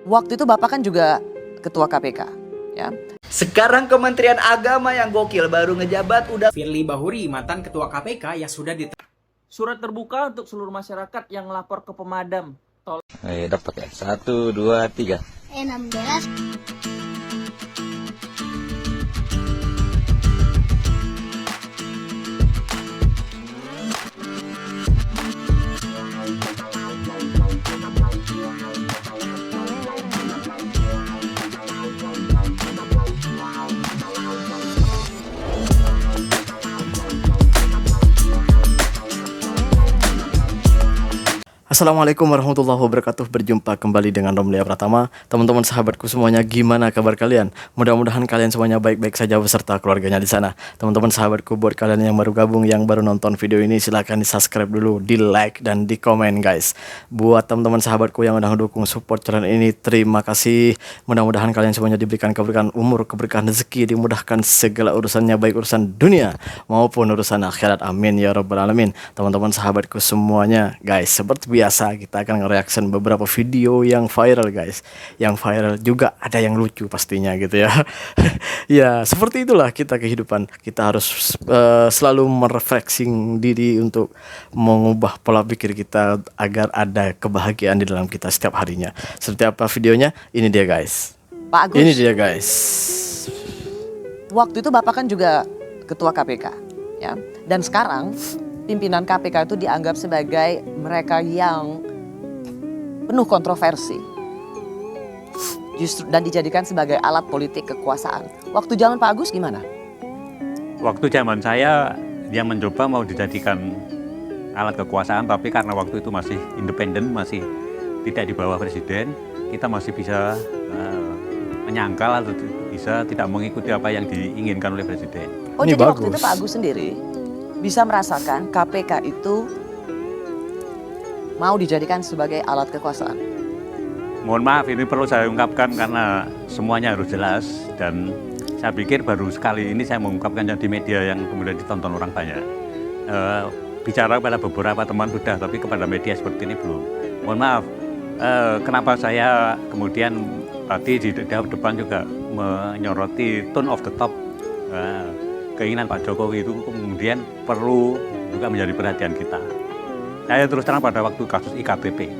Waktu itu Bapak kan juga ketua KPK, ya. Sekarang Kementerian Agama yang gokil baru ngejabat udah Firly Bahuri, mantan ketua KPK yang sudah Surat terbuka untuk seluruh masyarakat yang lapor ke pemadam. Dapat ya. 1, 2, 3. 16. Assalamualaikum warahmatullahi wabarakatuh. Berjumpa kembali dengan Romlia Pratama. Teman-teman sahabatku semuanya, gimana kabar kalian? Mudah-mudahan kalian semuanya baik-baik saja beserta keluarganya di sana. Teman-teman sahabatku, buat kalian yang baru gabung, yang baru nonton video ini, silahkan di subscribe dulu, di like dan di komen guys. Buat teman-teman sahabatku yang udah mendukung support channel ini, terima kasih. Mudah-mudahan kalian semuanya diberikan keberkahan umur, keberkahan rezeki, dimudahkan segala urusannya, baik urusan dunia maupun urusan akhirat. Amin ya rabbal alamin. Teman-teman sahabatku semuanya guys, seperti biasa kita akan nge-reaction beberapa video yang viral guys. Yang viral juga ada yang lucu pastinya gitu ya. Ya seperti itulah kita kehidupan. Kita harus selalu merefreshing diri untuk mengubah pola pikir kita agar ada kebahagiaan di dalam kita setiap harinya. Seperti apa videonya? Ini dia guys. Pak Agus, Ini dia guys. waktu itu Bapak kan juga ketua KPK, ya. Dan sekarang pimpinan KPK itu dianggap sebagai mereka yang penuh kontroversi, justru dan dijadikan sebagai alat politik kekuasaan. Waktu zaman Pak Agus gimana? Waktu zaman saya, dia mencoba mau dijadikan alat kekuasaan, tapi karena waktu itu masih independen, masih tidak di bawah presiden, kita masih bisa menyangkal atau bisa tidak mengikuti apa yang diinginkan oleh presiden. Oh, Ini jadi bagus. waktu itu Pak Agus sendiri bisa merasakan KPK itu mau dijadikan sebagai alat kekuasaan. Mohon maaf, ini perlu saya ungkapkan karena semuanya harus jelas, dan saya pikir baru sekali ini saya mengungkapkannya di media yang kemudian ditonton orang banyak. Bicara kepada beberapa teman sudah, tapi kepada media seperti ini belum. Mohon maaf, kenapa saya kemudian tadi di depan juga menyoroti tone of the top, keinginan Pak Jokowi itu kemudian perlu juga menjadi perhatian kita. Saya terus terang pada waktu kasus IKTP,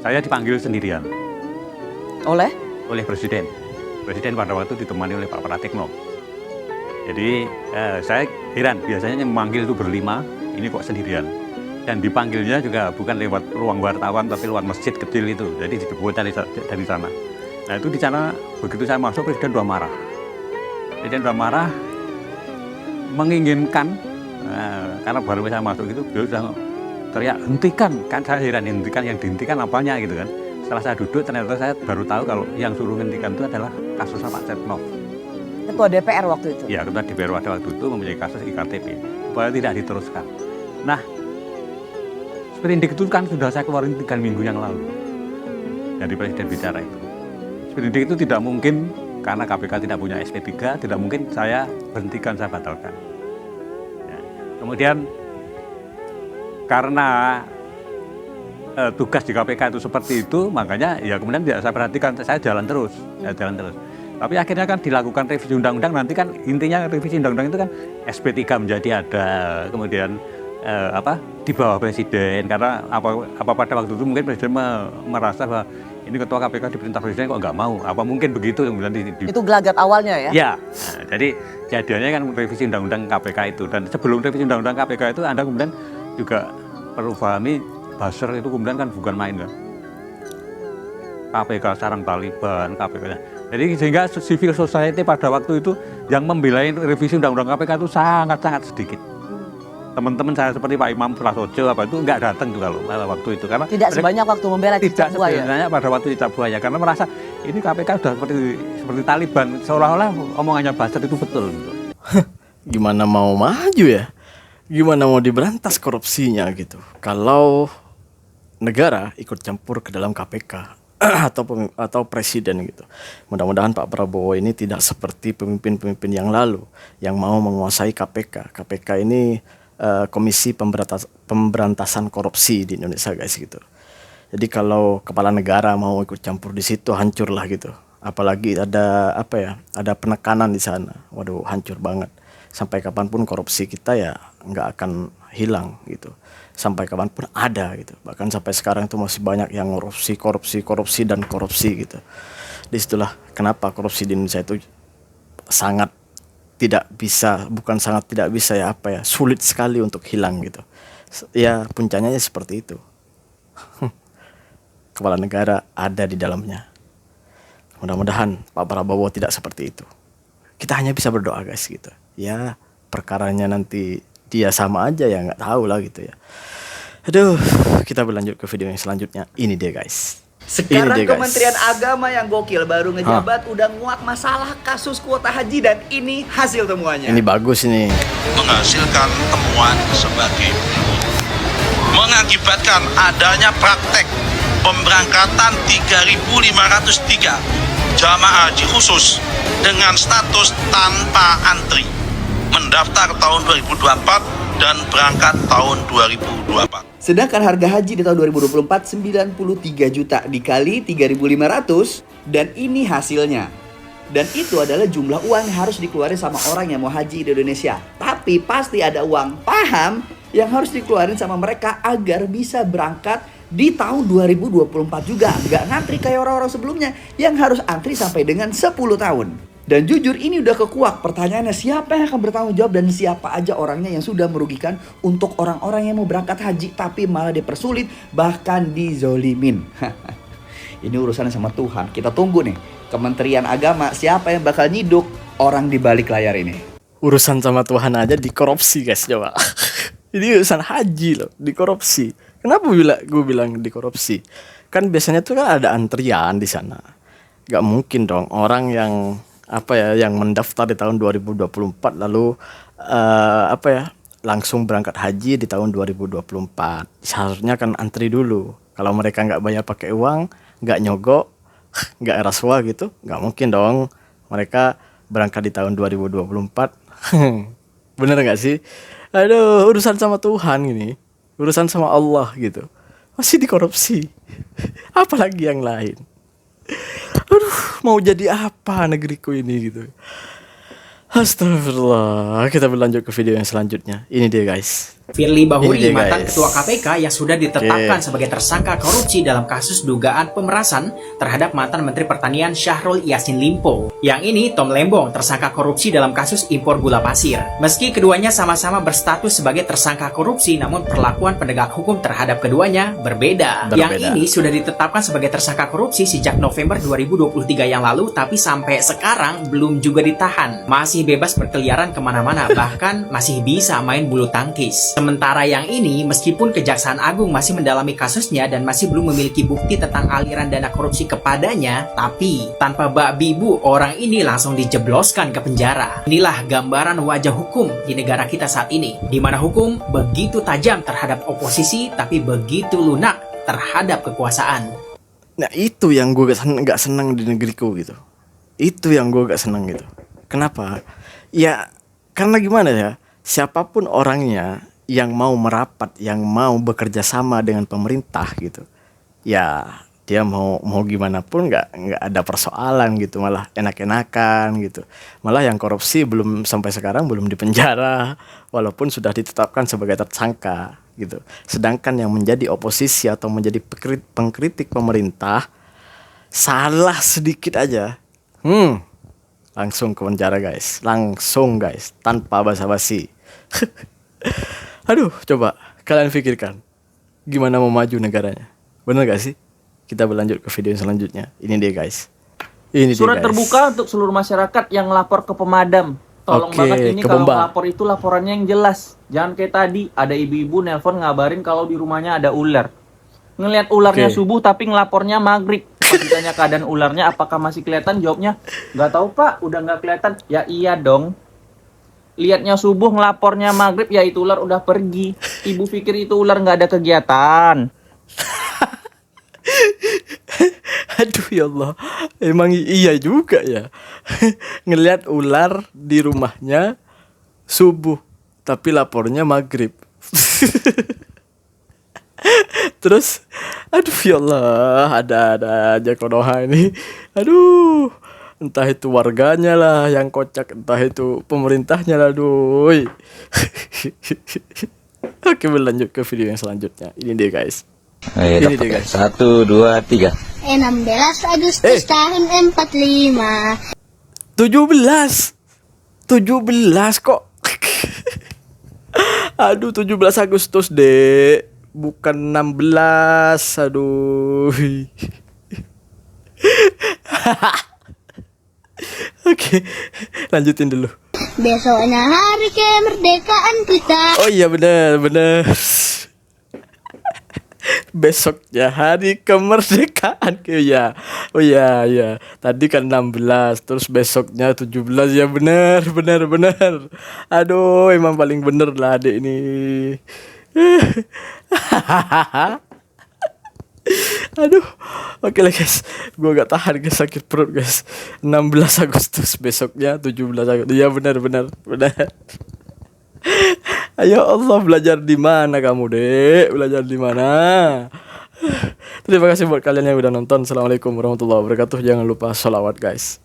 saya dipanggil sendirian Oleh? oleh Presiden. Presiden pada waktu ditemani oleh Pak Pratikno. Jadi saya heran, biasanya yang memanggil itu berlima, ini kok sendirian. Dan dipanggilnya juga bukan lewat ruang wartawan, tapi lewat masjid kecil itu. Jadi dijemput dari sana. Nah itu di sana, begitu saya masuk, Presiden sudah marah. Presiden sudah marah, menginginkan, karena baru saya masuk itu, beliau sudah teriak, hentikan. Kan saya heran, hentikan, yang dihentikan apanya gitu kan. Setelah saya duduk, ternyata saya baru tahu kalau yang suruh hentikan itu adalah kasus Pak Setnov. Ketua DPR waktu itu? Ya, ketua DPR pada waktu itu mempunyai kasus IKTP, supaya tidak diteruskan. Nah, sprindik itu kan sudah saya keluarin 3 minggu yang lalu. Dari Presiden bicara itu. Sprindik itu tidak mungkin, karena KPK tidak punya SP3, tidak mungkin saya berhentikan, saya batalkan. Ya. Kemudian karena tugas di KPK itu seperti itu, makanya ya kemudian tidak saya perhatikan, saya jalan terus. Tapi akhirnya kan dilakukan revisi undang-undang, nanti kan intinya revisi undang-undang itu kan SP3 menjadi ada, kemudian di bawah presiden, karena apa pada waktu itu mungkin presiden merasa bahwa ini ketua KPK diperintah presiden kok nggak mau, apa mungkin begitu kemudian Itu gelagat awalnya ya? Ya, nah, jadi jadinya kan revisi undang-undang KPK itu, dan sebelum revisi undang-undang KPK itu Anda kemudian juga perlu pahami, buzzer itu kemudian kan bukan main kan, KPK sarang Taliban, KPK. Jadi sehingga civil society pada waktu itu yang membela revisi undang-undang KPK itu sangat-sangat sedikit. Teman-teman saya seperti Pak Imam Prasojo itu nggak datang juga loh waktu itu, karena Tidak sebanyak waktu membela cicak buaya. Sebenarnya pada waktu cicak buaya, karena merasa ini KPK sudah seperti Taliban, seolah-olah omongannya buzzer itu betul. Gitu. Gimana mau maju ya? Gimana mau diberantas korupsinya gitu? Kalau negara ikut campur ke dalam KPK atau presiden gitu. Mudah-mudahan Pak Prabowo ini tidak seperti pemimpin-pemimpin yang lalu yang mau menguasai KPK. KPK ini Komisi Pemberantasan Korupsi di Indonesia guys gitu. Jadi kalau kepala negara mau ikut campur di situ hancur lah gitu. Apalagi ada ada penekanan di sana. Waduh, hancur banget. Sampai kapanpun korupsi kita ya nggak akan hilang gitu. Sampai kapanpun ada gitu. Bahkan sampai sekarang tuh masih banyak yang korupsi gitu. Disitulah kenapa korupsi di Indonesia itu sangat tidak bisa, bukan sangat tidak bisa ya, sulit sekali untuk hilang gitu. Ya puncaknya ya seperti itu. Kepala negara ada di dalamnya. Mudah-mudahan Pak Prabowo tidak seperti itu. Kita hanya bisa berdoa guys gitu. Ya perkaranya nanti dia sama aja ya, nggak tahu lah gitu ya. Aduh, kita berlanjut ke video yang selanjutnya. Ini dia guys. Sekarang Ini dia, guys. Kementerian Agama yang gokil baru ngejabat udah nguak masalah kasus kuota haji dan ini hasil temuannya. Ini bagus ini. Menghasilkan temuan sebagai berikut. Mengakibatkan adanya praktek pemberangkatan 3.503 jamaah haji khusus dengan status tanpa antri mendaftar tahun 2024 dan berangkat tahun 2024. Sedangkan harga haji di tahun 2024 93 juta dikali 3.500 dan ini hasilnya. Dan itu adalah jumlah uang yang harus dikeluarin sama orang yang mau haji di Indonesia. Tapi pasti ada uang paham yang harus dikeluarin sama mereka agar bisa berangkat di tahun 2024 juga. Nggak ngantri kayak orang-orang sebelumnya yang harus antri sampai dengan 10 tahun. Dan jujur ini udah kekuak. Pertanyaannya siapa yang akan bertanggung jawab dan siapa aja orangnya yang sudah merugikan untuk orang-orang yang mau berangkat haji tapi malah dipersulit bahkan dizolimin. Ini urusannya sama Tuhan. Kita tunggu nih Kementerian Agama siapa yang bakal nyiduk orang di balik layar ini. Urusan sama Tuhan aja dikorupsi guys, coba. Ini urusan haji loh, dikorupsi. Kenapa gue bilang dikorupsi? Kan biasanya tuh kan ada antrian di sana. Gak mungkin dong orang yang yang mendaftar di tahun 2024 lalu langsung berangkat haji di tahun 2024. Seharusnya kan antri dulu. Kalau mereka nggak bayar pakai uang, nggak nyogok, nggak rasuah gitu, nggak mungkin dong mereka berangkat di tahun 2024. Bener nggak sih? Aduh, urusan sama Tuhan ini, urusan sama Allah gitu, masih dikorupsi. Apalagi yang lain. Aduh, mau jadi apa negeriku ini gitu. Astagfirullah. Kita berlanjut ke video yang selanjutnya. Ini dia guys. Firly Bahuri, Ini dia, mantan guys. ketua KPK yang sudah ditetapkan sebagai tersangka korupsi dalam kasus dugaan pemerasan terhadap mantan Menteri Pertanian Syahrul Yassin Limpo. Yang ini Tom Lembong tersangka korupsi dalam kasus impor gula pasir. Meski keduanya sama-sama berstatus sebagai tersangka korupsi, namun perlakuan penegak hukum terhadap keduanya berbeda. Yang ini sudah ditetapkan sebagai tersangka korupsi sejak November 2023 yang lalu, tapi sampai sekarang belum juga ditahan. Masih bebas berkeliaran kemana-mana, bahkan masih bisa main bulu tangkis. Sementara yang ini, meskipun Kejaksaan Agung masih mendalami kasusnya dan masih belum memiliki bukti tentang aliran dana korupsi kepadanya, tapi tanpa babi bu, orang ini langsung dijebloskan ke penjara. Inilah gambaran wajah hukum di negara kita saat ini, di mana hukum begitu tajam terhadap oposisi, tapi begitu lunak terhadap kekuasaan. Nah itu yang gue gak senang di negeriku gitu. Itu yang gue gak senang gitu. Kenapa? Ya karena gimana ya, siapapun orangnya yang mau merapat, yang mau bekerja sama dengan pemerintah gitu, ya dia mau gimana pun nggak ada persoalan gitu, malah enak-enakan gitu. Malah yang korupsi belum sampai sekarang belum dipenjara walaupun sudah ditetapkan sebagai tersangka gitu. Sedangkan yang menjadi oposisi atau menjadi pengkritik pemerintah salah sedikit aja, langsung ke penjara guys, langsung guys, tanpa basa-basi. Aduh, coba kalian pikirkan gimana mau maju negaranya, bener gak sih? Kita berlanjut ke video selanjutnya. Ini dia guys. Ini Surat dia, guys. terbuka untuk seluruh masyarakat yang lapor ke pemadam. Tolong Oke, banget ini ke kalau Bomba. lapor itu laporannya yang jelas. Jangan kayak tadi ada ibu-ibu nelpon ngabarin kalau di rumahnya ada ular. Ngelihat ularnya Oke. subuh tapi ngelapornya maghrib. Pas ditanya keadaan ularnya apakah masih kelihatan, jawabnya nggak tahu pak, udah nggak kelihatan. Ya iya dong. Lihatnya subuh, ngelapornya maghrib, ya itu ular udah pergi. Ibu pikir itu ular nggak ada kegiatan. Aduh ya Allah, emang iya juga ya. Ngelihat ular di rumahnya subuh, tapi lapornya maghrib. Terus, aduh ya Allah, ada aja Konoha ini. Aduh, entah itu warganya lah yang kocak, entah itu pemerintahnya lah, aduh. Oke, berlanjut ke video yang selanjutnya. Ini dia guys. Ayo Ini dapat dia ya. guys. 1, 2, 3. 16 Agustus tahun 45. 17 kok. Aduh, 17 Agustus dek, bukan 16. Aduh. Oke, lanjutin dulu. Besoknya hari kemerdekaan kita. Oh iya, bener. Besoknya hari kemerdekaan ya. Oh iya. Tadi kan 16, terus besoknya 17 ya, bener. Aduh, emang paling bener lah adik ini. Aduh. Oke lah guys, gua gak tahan guys, sakit perut guys. 16 Agustus besoknya 17 Agustus. Ya benar. Ayo Allah, belajar di mana kamu, Dek? Belajar di mana? Terima kasih buat kalian yang udah nonton. Assalamualaikum warahmatullahi wabarakatuh. Jangan lupa sholawat guys.